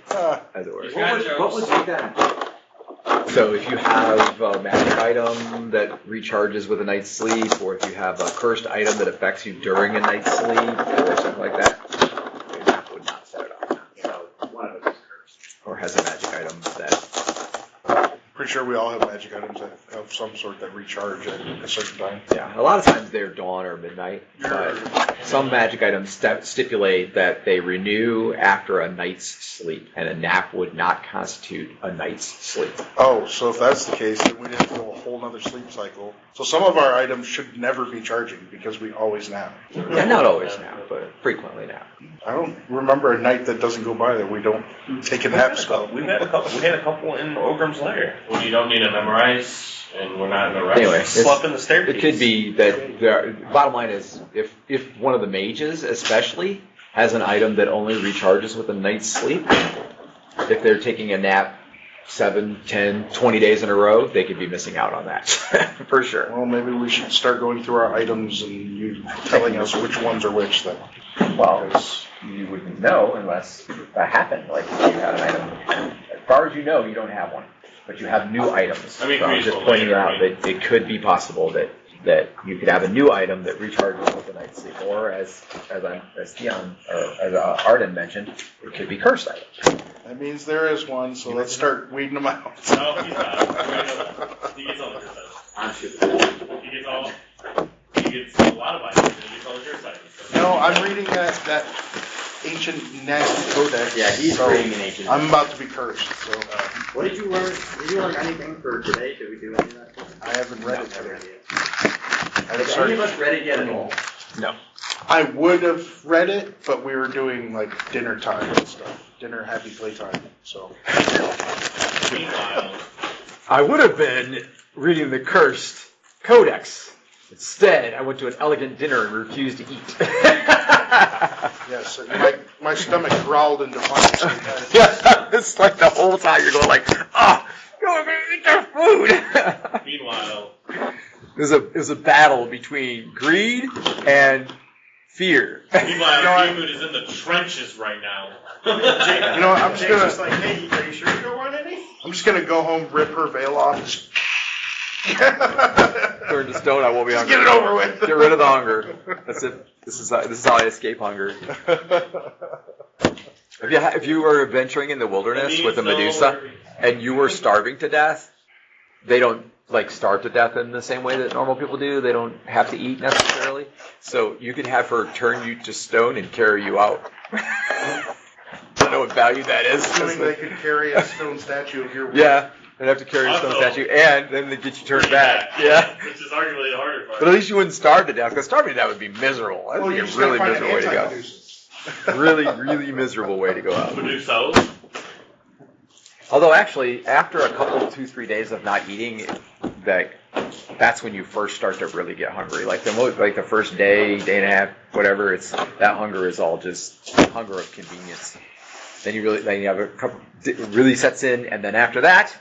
as it were. What was that? So if you have a magic item that recharges with a night's sleep, or if you have a cursed item that affects you during a night's sleep, or something like that, that would not set it off. So one of us is cursed. Or has a magic item that. Pretty sure we all have magic items that of some sort that recharge at a certain time. Yeah, a lot of times they're dawn or midnight, but some magic items stipulate that they renew after a night's sleep, and a nap would not constitute a night's sleep. Oh, so if that's the case, then we'd have to go a whole nother sleep cycle. So some of our items should never be charging because we always nap. Yeah, not always nap, but frequently nap. I don't remember a night that doesn't go by that we don't take a nap spell. We had a couple in Ogrim's Lair. When you don't need to memorize, and we're not in a rush. Anyway, Slept in the staircase. it could be that the bottom line is if one of the mages especially has an item that only recharges with a night's sleep, if they're taking a nap 7, 10, 20 days in a row, they could be missing out on that for sure. Well, maybe we should start going through our items and you telling us which ones are which then. Well, you wouldn't know unless that happened. Like if you had an item, as far as you know, you don't have one, but you have new items. I mean, so I'm just pointing out that it could be possible that you could have a new item that recharges with a night's sleep, or as Theon or as Arden mentioned, it could be cursed items. That means there is one, so let's start weeding them out. No, he's not. He gets all the curse items. He gets a lot of items, and he gets all the curse items. No, I'm reading that ancient nasty codex. Yeah, he's so reading an ancient. I'm about to be cursed, so What did you learn? Did you learn anything for today? Should we do any of that? I haven't read it Never yet. read it. I haven't Has any of started. us read it yet at all? No. I would have read it, but we were doing like dinner time and stuff. Dinner happy playtime. So Meanwhile, I would have been reading the cursed codex. Instead, I went to an elegant dinner and refused to eat. yes, my stomach growled in defiance. Yeah, it's like the whole time you're going like, go eat their food. meanwhile, It was a battle between greed and fear. Meanwhile, Demon is in the trenches right now. You know what, I'm just Jake's just gonna, like, hey, are you sure you don't want any? I'm just gonna go home, rip her veil off, just Turn to stone, I won't be hungry. get it over with. Get rid of the hunger. That's it. This is how I escape hunger. If you were adventuring in the wilderness with a Medusa and you were starving to death, they don't like starve to death in the same way that normal people do. They don't have to eat necessarily. So you can have her turn you to stone and carry you out. I don't know what value that is. Assuming they could carry a stone statue of your work. Yeah, they'd have to carry a stone statue, and then they get you turned back. Yeah. Which is arguably the harder part. But at least you wouldn't starve to death, because starving to death would be miserable. That would Well, be you a just really gotta find miserable way to an go. anti-Medusa. Really, really miserable way to go out. Medusa. Although actually, after a couple, 2-3 days of not eating, that's when you first start to really get hungry. Like the first day and a half, whatever. It's that hunger is all just hunger of convenience. Then you have a couple, it really sets in, and then after that,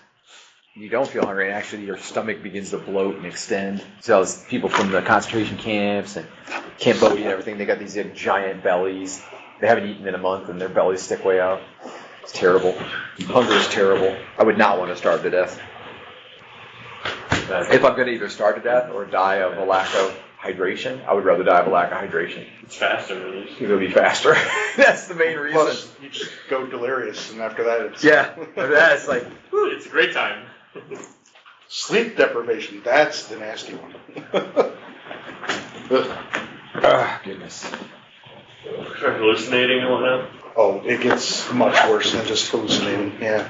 you don't feel hungry, and actually your stomach begins to bloat and extend. So those people from the concentration camps and Cambodia and everything, they got these giant bellies. They haven't eaten in a month, and their bellies stick way out. It's terrible. Hunger is terrible. I would not want to starve to death. If I'm going to either starve to death or die of a lack of hydration, I would rather die of a lack of hydration. It's faster, at least. It'll be faster. That's the main reason. Plus, you just go delirious, and after that, it's Yeah, after that it's like, It's a great time. sleep deprivation. That's the nasty one. goodness. Start hallucinating and whatnot. Oh, it gets much worse than just hallucinating. Yeah.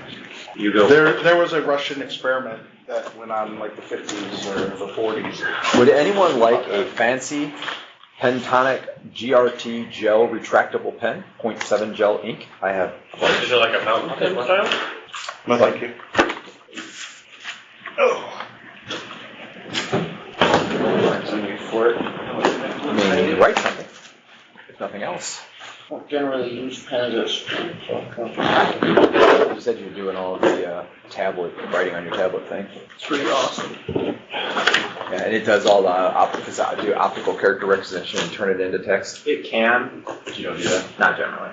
You go. There was a Russian experiment that went on in like the 50s or the 40s. Would anyone like a fancy Pentonic GRT gel retractable pen, 0.7 gel ink? I have. Is it like a fountain pen style? No, thank you. Oh. I mean, you write something, if nothing else. Don't generally use pens as You said you were doing all of the writing on your tablet thing. It's pretty awesome. Yeah, and it does all the optical character recognition and turn it into text. It can, but you don't do that. Not generally.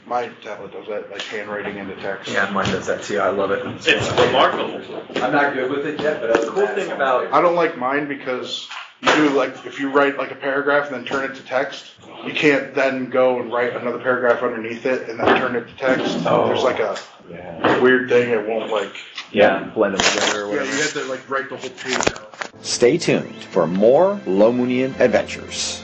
My tablet does that, like handwriting into text. Yeah, mine does that too. I love it. It's remarkable. I'm not good with it yet, but the cool thing about I don't like mine because you do like if you write like a paragraph and then turn it to text, you can't then go and write another paragraph underneath it and then turn it to text. Oh. There's like a weird thing. It won't like blend them together or yeah. whatever. You have to like write the whole page out. Stay tuned for more Lomunian adventures.